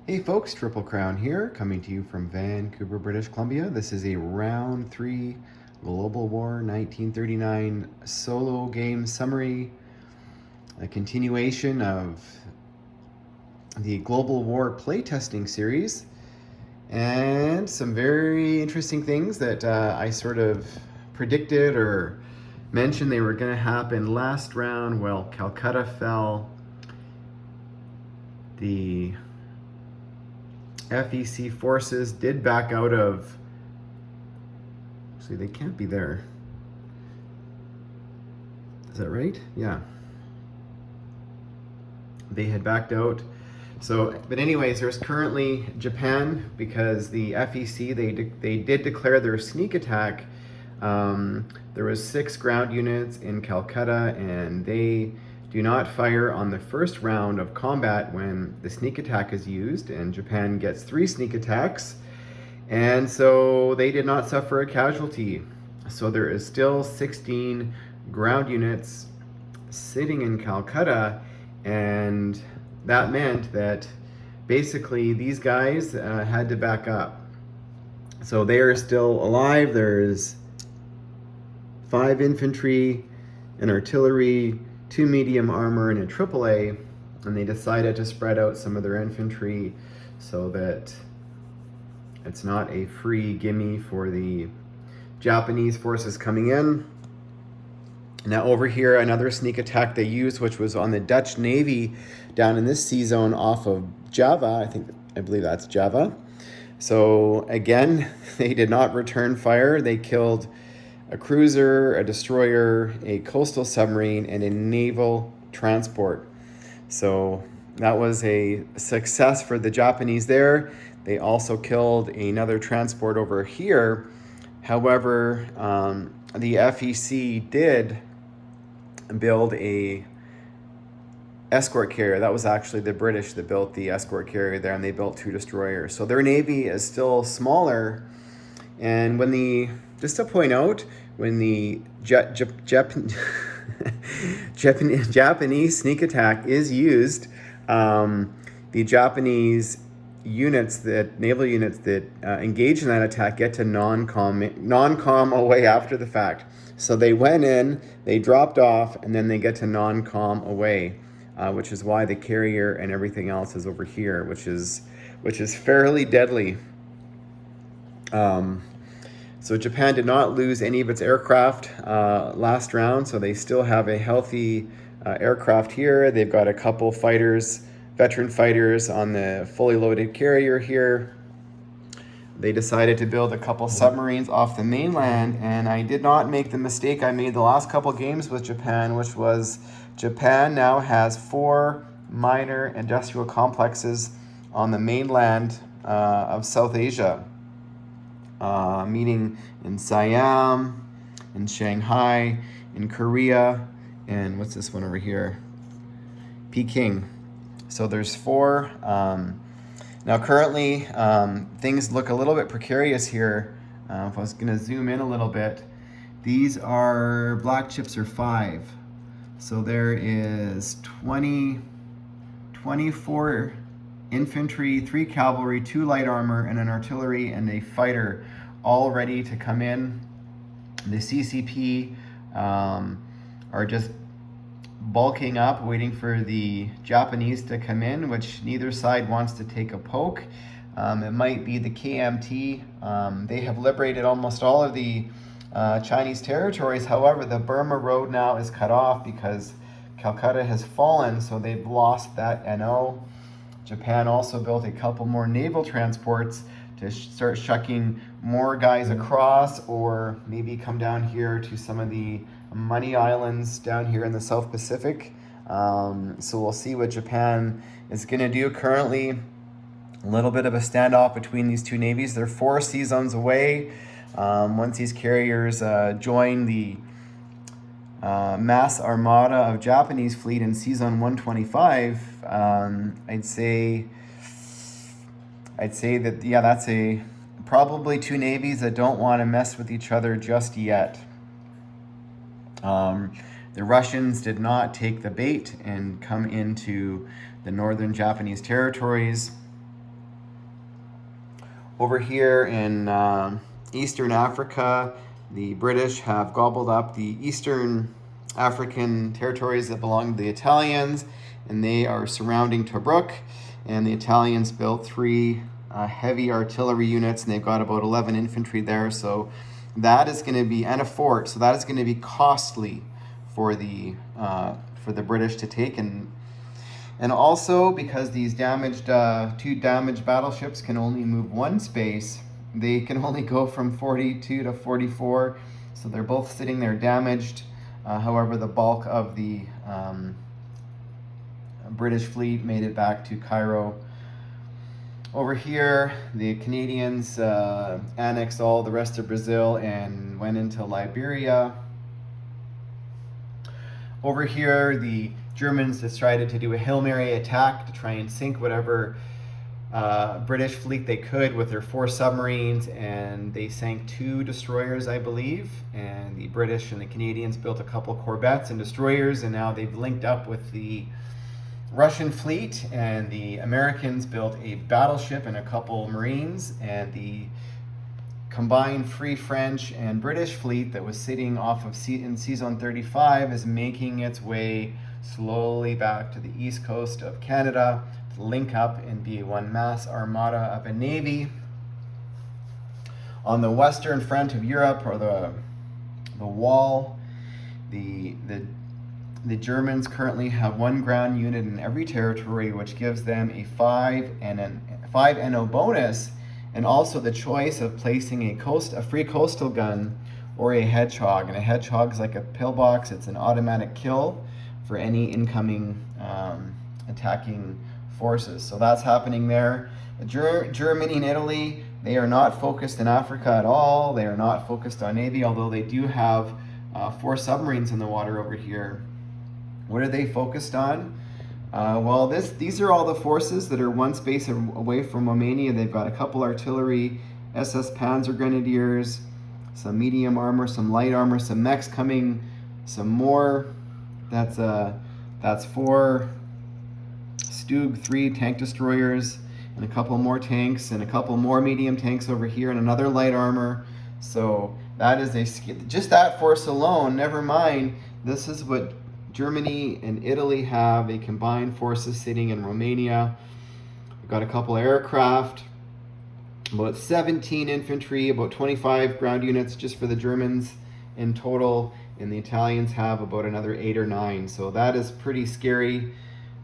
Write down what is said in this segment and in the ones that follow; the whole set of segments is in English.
Hey folks, Triple Crown here, coming to you from Vancouver, British Columbia. This is a Round 3 Global War 1939 solo game summary, a continuation of the Global War playtesting series, and some very interesting things that I sort of predicted or mentioned they were going to happen last round. Well, Calcutta fell. The FEC forces did back out of. See, they can't be there. Is that right? Yeah. They had backed out. So, but anyways, there's currently Japan, because the FEC, they did declare their sneak attack. There was 6 ground units in Calcutta, and they do not fire on the first round of combat when the sneak attack is used, and Japan gets 3 sneak attacks. And so they did not suffer a casualty. So there is still 16 ground units sitting in Calcutta, and that meant that basically these guys had to back up. So they are still alive. There's 5 infantry, an artillery, 2 medium armor, and a AAA, and they decided to spread out some of their infantry so that it's not a free gimme for the Japanese forces coming in. Now over here, another sneak attack they used, which was on the Dutch Navy down in this sea zone off of Java. I believe that's Java. So again, they did not return fire. They killed a cruiser, a destroyer, a coastal submarine, and a naval transport. So that was a success for the Japanese there. They also killed another transport over here. However, the FEC did build a escort carrier. That was actually the British that built the escort carrier there, and they built 2 destroyers. So their navy is still smaller. And just to point out, when the Japanese sneak attack is used, the Japanese naval units that engage in that attack get to non-com away after the fact. So they went in, they dropped off, and then they get to non-com away, which is why the carrier and everything else is over here, which is fairly deadly. So Japan did not lose any of its aircraft last round, so they still have a healthy aircraft here. They've got a couple fighters, veteran fighters on the fully loaded carrier here. They decided to build a couple submarines off the mainland, and I did not make the mistake I made the last couple games with Japan, which was Japan now has 4 minor industrial complexes on the mainland of South Asia. Meaning in Siam, in Shanghai, in Korea, and what's this one over here? Peking. So there's 4. Now currently, things look a little bit precarious here. If I was going to zoom in a little bit, these are black chips are 5. So there is 24 infantry, 3 cavalry, 2 light armor, and an artillery and a fighter, all ready to come in. The CCP are just bulking up, waiting for the Japanese to come in, which neither side wants to take a poke. It might be the KMT. They have liberated almost all of the Chinese territories. However, the Burma Road now is cut off because Calcutta has fallen, so they've lost that NO. Japan also built a couple more naval transports to start shucking more guys across, or maybe come down here to some of the money islands down here in the South Pacific. So we'll see what Japan is going to do. Currently, a little bit of a standoff between these 2 navies. They're 4 sea zones away. Once these carriers join the mass armada of Japanese fleet in sea zone 125, I'd say that, yeah, that's probably 2 navies that don't want to mess with each other just yet. The Russians did not take the bait and come into the northern Japanese territories. Over here in Eastern Africa, the British have gobbled up the Eastern African territories that belong to the Italians, and they are surrounding Tobruk. And the Italians built 3 heavy artillery units, and they've got about 11 infantry there. So that is going to be, and a fort. So that is going to be costly for the British to take, and also because these damaged 2 damaged battleships can only move 1 space, they can only go from 42 to 44. So they're both sitting there damaged. However, the bulk of the British fleet made it back to Cairo. Over here, the Canadians annexed all the rest of Brazil and went into Liberia. Over here, the Germans decided to do a Hail Mary attack to try and sink whatever British fleet they could with their 4 submarines, and they sank 2 destroyers, I believe. And the British and the Canadians built a couple corvettes and destroyers, and now they've linked up with the Russian fleet, and the Americans built a battleship and a couple marines, and the combined Free French and British fleet that was sitting off of in Sea Zone 35 is making its way slowly back to the east coast of Canada to link up and be one mass armada of a navy. On the western front of Europe, or the wall, the Germans currently have 1 ground unit in every territory, which gives them a 5 NO bonus, and also the choice of placing a free coastal gun or a hedgehog. And a hedgehog is like a pillbox. It's an automatic kill for any incoming attacking forces. So that's happening there. Germany and Italy, they are not focused in Africa at all. They are not focused on Navy, although they do have 4 submarines in the water over here. What are they focused on? Well, these are all the forces that are 1 space away from Romania. They've got a couple artillery, SS Panzer Grenadiers, some medium armor, some light armor, some mechs coming, some more. That's 4 Stug 3 tank destroyers, and a couple more tanks, and a couple more medium tanks over here, and another light armor. So that is just that force alone. Never mind, this is what Germany and Italy have, a combined forces sitting in Romania. We've got a couple aircraft, about 17 infantry, about 25 ground units just for the Germans in total, and the Italians have about another 8 or 9. So that is pretty scary.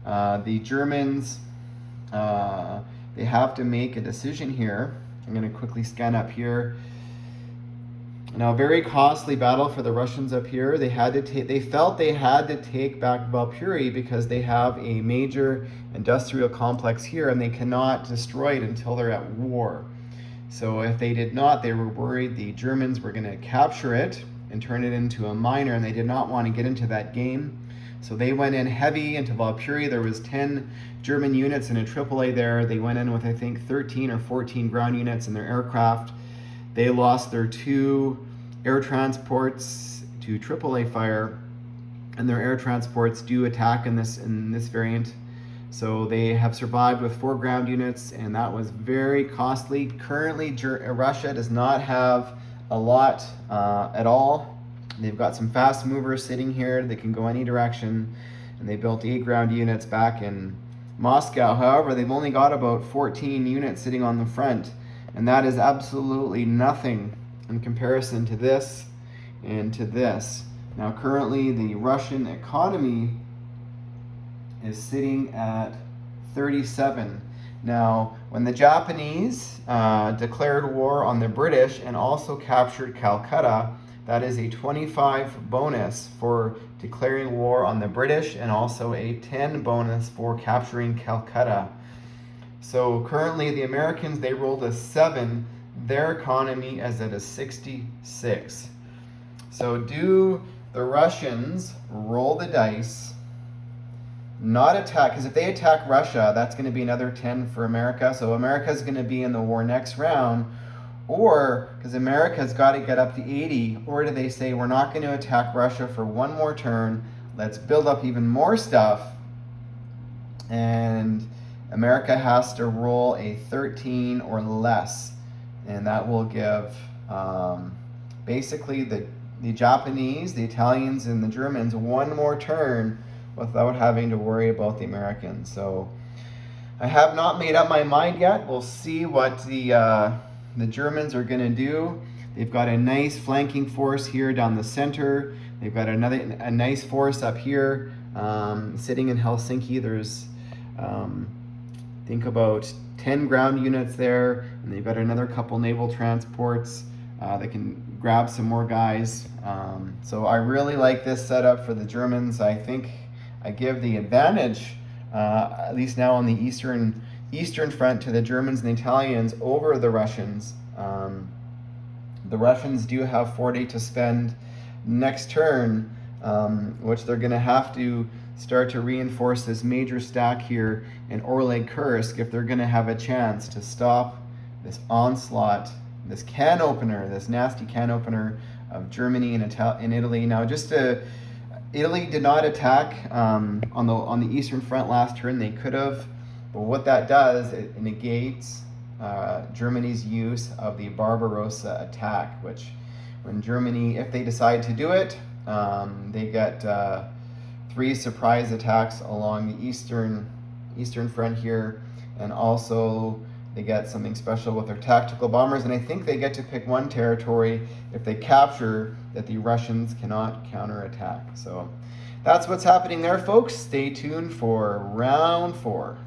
The Germans, they have to make a decision here. I'm going to quickly scan up here. Now, very costly battle for the Russians up here. They felt they had to take back Valpuri because they have a major industrial complex here, and they cannot destroy it until they're at war. So if they did not, they were worried the Germans were going to capture it and turn it into a minor, and they did not want to get into that game. So they went in heavy into Valpuri. There was 10 German units and a AAA there. They went in with, I think, 13 or 14 ground units in their aircraft. They lost their 2 air transports to AAA fire, and their air transports do attack in this variant. So they have survived with 4 ground units, and that was very costly. Currently, Russia does not have a lot at all. They've got some fast movers sitting here. They can go any direction, and they built 8 ground units back in Moscow. However, they've only got about 14 units sitting on the front, and that is absolutely nothing in comparison to this and to this. Now, currently, the Russian economy is sitting at 37. Now, when the Japanese declared war on the British and also captured Calcutta, that is a 25 bonus for declaring war on the British, and also a 10 bonus for capturing Calcutta. So currently the Americans, they rolled a 7. Their economy is at a 66. So do the Russians roll the dice, not attack? Because if they attack Russia, that's going to be another 10 for America. So America's going to be in the war next round. Or, because America's got to get up to 80, or do they say, we're not going to attack Russia for 1 more turn, let's build up even more stuff, and America has to roll a 13 or less. and that will give basically the Japanese, the Italians, and the Germans one more turn without having to worry about the Americans. So I have not made up my mind yet. We'll see what the Germans are going to do. They've got a nice flanking force here down the center. They've got a nice force up here sitting in Helsinki. There's think about 10 ground units there, and they've got another couple naval transports that can grab some more guys. So I really like this setup for the Germans. I think I give the advantage, at least now on the eastern front, to the Germans and the Italians over the Russians. The Russians do have 40 to spend next turn, which they're going to have to start to reinforce this major stack here in Oleg Kursk if they're going to have a chance to stop this onslaught, this can opener, this nasty can opener of Germany and Italy. Now, Italy did not attack on the eastern front last turn. They could have, but what that does, it negates Germany's use of the Barbarossa attack, which when Germany, if they decide to do it, they get 3 surprise attacks along the eastern front here, and also they get something special with their tactical bombers, and I think they get to pick one territory if they capture that the Russians cannot counterattack. So that's what's happening there, folks. Stay tuned for round 4.